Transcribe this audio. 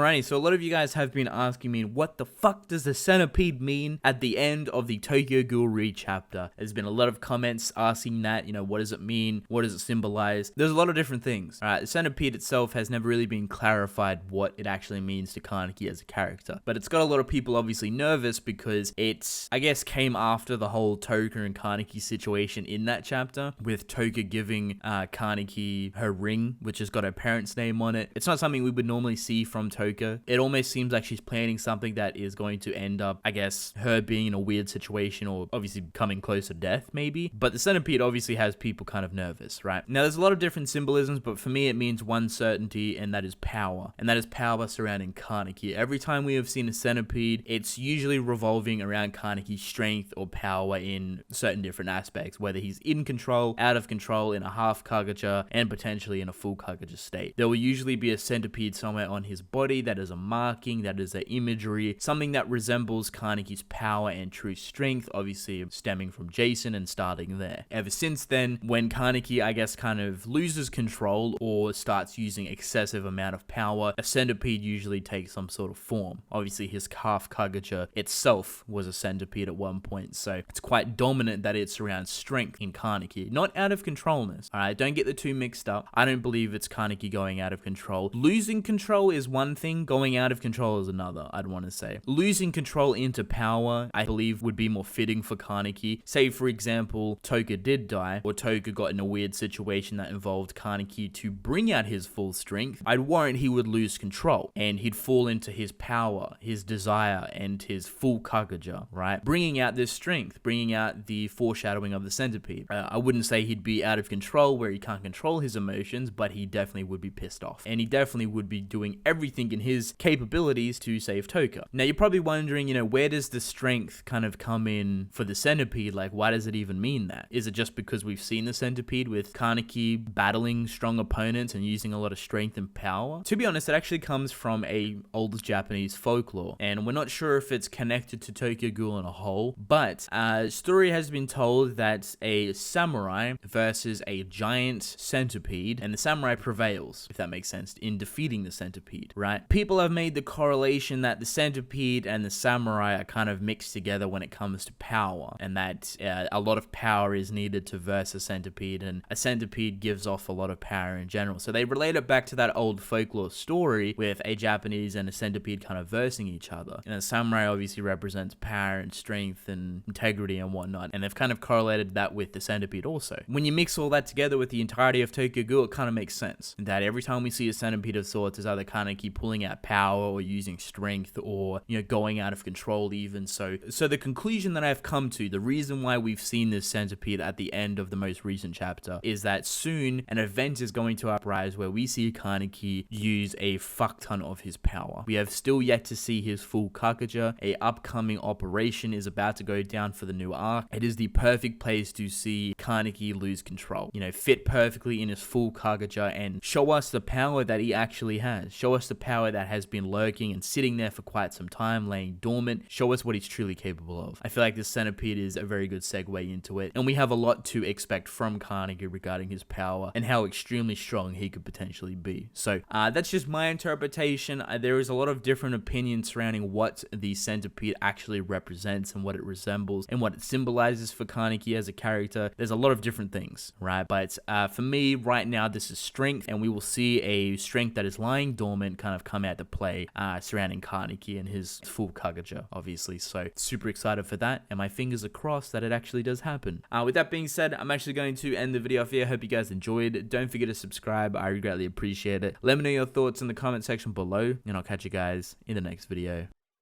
Alrighty, so a lot of you guys have been asking me, what the fuck does the centipede mean at the end of the Tokyo Ghoul re-chapter? There's been a lot of comments asking that, what does it mean? What does it symbolize? There's a lot of different things. Alright, the centipede itself has never really been clarified what it actually means to Kaneki as a character. But it's got a lot of people obviously nervous because it's, I guess, came after the whole Toka and Kaneki situation in that chapter, with Toka giving Kaneki her ring, which has got her parents' name on it. It's not something we would normally see from Toka. It almost seems like she's planning something that is going to end up, I guess, her being in a weird situation or obviously coming close to death, maybe. But the centipede obviously has people kind of nervous, right? Now, there's a lot of different symbolisms, but for me, it means one certainty, and that is power. And that is power surrounding Kaneki. Every time we have seen a centipede, it's usually revolving around Kaneki's strength or power in certain different aspects, whether he's in control, out of control, in a half Kagaja, and potentially in a full Kagaja state. There will usually be a centipede somewhere on his body that is a marking, that is an imagery, something that resembles Kaneki's power and true strength, obviously stemming from Jason and starting there. Ever since then, when Kaneki, I guess, kind of loses control or starts using excessive amount of power, a centipede usually takes some sort of form. Obviously, his half Kagaja itself was a centipede at one point, so it's quite dominant that it's around strength in Kaneki, not out of controlness. Alright, don't get the two mixed up. I don't believe it's Kaneki going out of control. Losing control is one thing, going out of control is another, I'd want to say. Losing control into power, I believe, would be more fitting for Kaneki. Say, for example, Toka did die, or Toka got in a weird situation that involved Kaneki to bring out his full strength. I'd warrant he would lose control, and he'd fall into his power, his desire, and his full Kagaja, right? Bringing out this strength, bringing out the foreshadowing of the centipede. I wouldn't say he'd be out of control where he can't control his emotions, but he definitely would be pissed off. And he definitely would be doing everything in his capabilities to save Toka. Now, you're probably wondering, where does the strength kind of come in for the centipede? Like, why does it even mean that? Is it just because we've seen the centipede with Kaneki battling strong opponents and using a lot of strength and power? To be honest, it actually comes from a old Japanese folklore, and we're not sure if it's connected to Tokyo Ghoul in a whole, but a story has been told that a samurai versus a giant centipede, and the samurai prevails, if that makes sense, in defeating the centipede, right? People have made the correlation that the centipede and the samurai are kind of mixed together when it comes to power, and that a lot of power is needed to verse a centipede, and a centipede gives off a lot of power in general. So they relate it back to that old folklore story with a Japanese and a centipede kind of versing each other. And a samurai obviously represents power and strength and integrity and whatnot, and they've kind of correlated that with the centipede also. When you mix all that together with the entirety of Tokyo Ghoul, it kind of makes sense that every time we see a centipede of sorts, is either Kaneki pulling out power or using strength, or going out of control even. So the conclusion that I've come to, the reason why we've seen this centipede at the end of the most recent chapter, is that soon an event is going to uprise where we see Kaneki use a fuck ton of his power. We have still yet to see his full Kagaja. A upcoming operation is about to go down for the new arc. It is the perfect place to see Kaneki lose control, fit perfectly in his full Kagaja and show us the power that he actually has. Show us the power that has been lurking and sitting there for quite some time, laying dormant. Show us what he's truly capable of. I feel like this centipede is a very good segue into it, and we have a lot to expect from Kaneki regarding his power and how extremely strong he could potentially be. So that's just my interpretation. There is a lot of different opinions surrounding what the centipede actually represents and what it resembles and what it symbolizes for Kaneki as a character. There's a lot of different things, right? But for me, right now, this is strength, and we will see a strength that is lying dormant kind of come out to play surrounding Kaneki and his full Kagaja, obviously. So super excited for that, and my fingers are crossed that it actually does happen. With that being said, I'm actually going to end the video off here. I hope you guys enjoyed. Don't forget to subscribe. I greatly appreciate it. Let me know your thoughts in the comment section below, and I'll catch you guys in the next video.